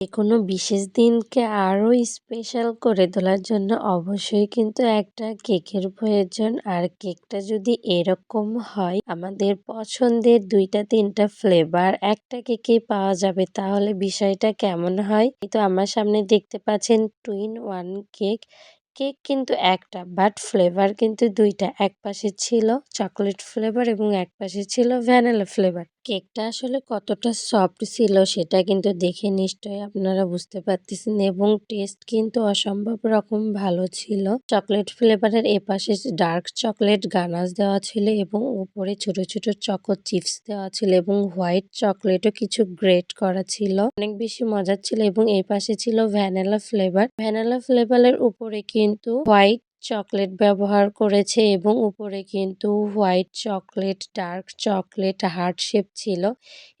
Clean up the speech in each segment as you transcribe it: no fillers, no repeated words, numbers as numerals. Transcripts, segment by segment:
যেকোনো বিশেষ দিনকে আরো স্পেশাল করে তোলার জন্য অবশ্যই কিন্তু একটা কেকের প্রয়োজন। আর কেকটা যদি এরকম হয়, আমাদের পছন্দের ২টা-৩টা ফ্লেভার একটা কেকেই পাওয়া যাবে, তাহলে বিষয়টা কেমন হয়? এই তো আমার সামনে দেখতে পাচ্ছেন টুইন ওয়ান কেক। কেক কিন্তু একটা, বাট ফ্লেভার কিন্তু ২টা। একপাশে ছিল চকোলেট ফ্লেভার এবং একপাশে ছিল ভ্যানিলা ফ্লেভার। কেকটা আসলে কতটা সফট ছিল সেটা কিন্তু দেখে নিশ্চয়ই আপনারা বুঝতে পারতেছেন, এবং টেস্ট কিন্তু অসম্ভব রকম ভালো ছিল। চকলেট ফ্লেভারের এপাশে ডার্ক চকলেট গানাশ দেওয়া ছিল এবং উপরে ছোট ছোট চকো চিপস দেওয়া ছিল, এবং হোয়াইট চকলেটও কিছু গ্রেট করা ছিল। অনেক বেশি মজার ছিল। এবং এই পাশে ছিল ভ্যানিলা ফ্লেভার। ভ্যানিলা ফ্লেভারের উপরে কিন্তু হোয়াইট চকলেট ব্যবহার করেছে, এবং উপরে কিন্তু white chocolate, dark chocolate, heart shape ছিল।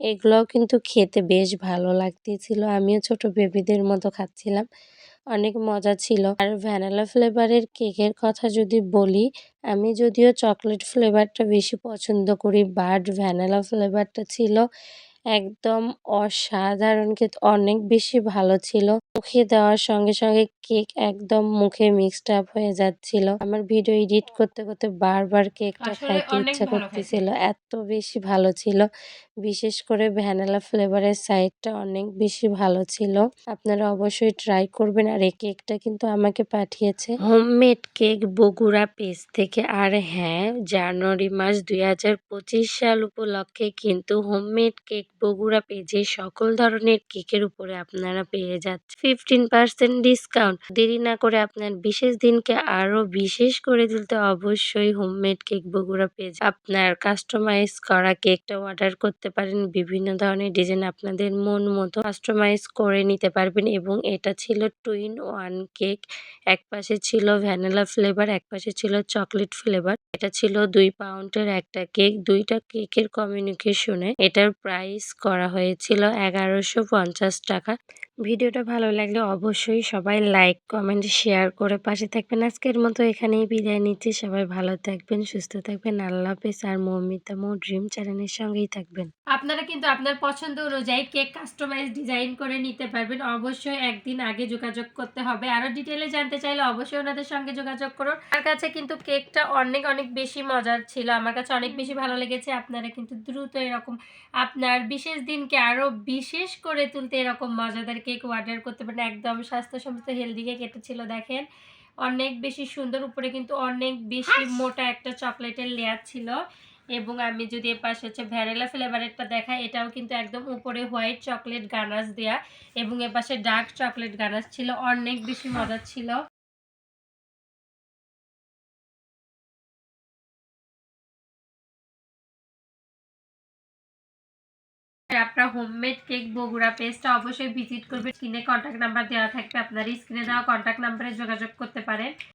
এগুলোও কিন্তু খেতে বেশ ভালো লাগতেছিল। আমিও ছোট বেবিদের মতো খাচ্ছিলাম। অনেক মজা ছিল। আর ভ্যানিলা ফ্লেভারের কেকের কথা যদি বলি, আমি যদিও চকলেট ফ্লেভারটা বেশি পছন্দ করি, বাট ভ্যানিলা ফ্লেভারটা ছিল একদম অসাধারণ, খেতে অনেক বেশি ভালো ছিল। মুখে দেওয়ার সঙ্গে সঙ্গে কেক একদম মুখে মিক্সড আপ হয়ে যাচ্ছিল। আমার ভিডিও এডিট করতে করতে বারবার কেকটা আসলে খাইতে অনেক ইচ্ছা ভালো খাইতে। করতেছিল, এত বেশি ভালো ছিল। বিশেষ করে ভ্যানিলা ফ্লেভারের সাইডটা অনেক বেশি ভালো ছিল। আপনারা অবশ্যই ট্রাই করবেন। আর এই কেকটা কিন্তু আমাকে পাঠিয়েছে হোমমেড কেক বগুড়া পেজ থেকে। আর হ্যাঁ, জানুয়ারি মাস ২০২৫ সাল উপলক্ষে কিন্তু হোমমেড কেক বগুড়া পেজে সকল ধরনের কেকের উপরে আপনারা পেয়ে যাচ্ছেন 15% ডিসকাউন্ট। দেরি না করে আপনার বিশেষ দিনকে আরো বিশেষ করে তুলতে অবশ্যই হোমমেড কেক বগুড়া পেজ আপনার কাস্টমাইজ করা কেকটা অর্ডার করতে পারেন। বিভিন্ন ধরনের ডিজাইন আপনাদের মন মতো কাস্টমাইজ করে নিতে পারবেন। এবং এটা ছিল টুইন ওয়ান কেক। একপাশে ছিল ভ্যানিলা ফ্লেভার, একপাশে ছিল চকলেট ফ্লেভার। এটা ছিল ২ পাউন্ডের একটা কেক। ২টা কেকের কমিউনিকেশনে এটার প্রাইস করা হয়েছিল ১১৫০ টাকা। ভিডিওটা ভালো লাগলে অবশ্যই সবাই লাইক, কমেন্ট, শেয়ার করে পাশে থাকবেন। আজকের মতো এখানেই বিদায় নিচ্ছি। সবাই ভালো থাকবেন, সুস্থ থাকবেন। আল্লাহ হাফেজ। আর মৌমিতা মৌ ড্রিম চ্যানেলের সঙ্গেই থাকবেন। আপনারা কিন্তু আপনার পছন্দ অনুযায়ী কেক কাস্টমাইজ ডিজাইন করে নিতে পারবেন। অবশ্যই একদিন আগে যোগাযোগ করতে হবে। আরো ডিটেইলে জানতে চাইলে অবশ্যই ওনাদের সঙ্গে যোগাযোগ করুন। আমার কাছে কিন্তু কেকটা অনেক অনেক বেশি মজার ছিল। আমার কাছে অনেক বেশি ভালো লেগেছে। আপনারা কিন্তু দ্রুত এরকম আপনার বিশেষ দিনকে আরো বিশেষ করে তুলতে এরকম মজাদার কেক অর্ডার করতে পারেন। একদম স্বাস্থ্যসম্মত হেলদি কেক এটা ছিল, দেখেন অনেক বেশি সুন্দর। উপরে কিন্তু অনেক বেশি মোটা একটা চকলেটের লেয়ার ছিল। এবং আমি যদি এপাশে হচ্ছে ভ্যানিলা ফ্লেভারেরটা দেখাই, এটাও কিন্তু একদম উপরে হোয়াইট চকলেট গানাশ দেয়া, এবং এপাশে ডার্ক চকলেট গানাশ ছিল। অনেক বেশি মজার ছিল। আপনার হোমমেড কেক বগুড়া পেজটা অবশ্যই ভিজিট করবেন। স্ক্রিনে কন্ট্যাক্ট নাম্বার দেওয়া থাকবে, আপনার স্ক্রিনে দেওয়া কন্ট্যাক্ট নাম্বারে যোগাযোগ করতে পারেন।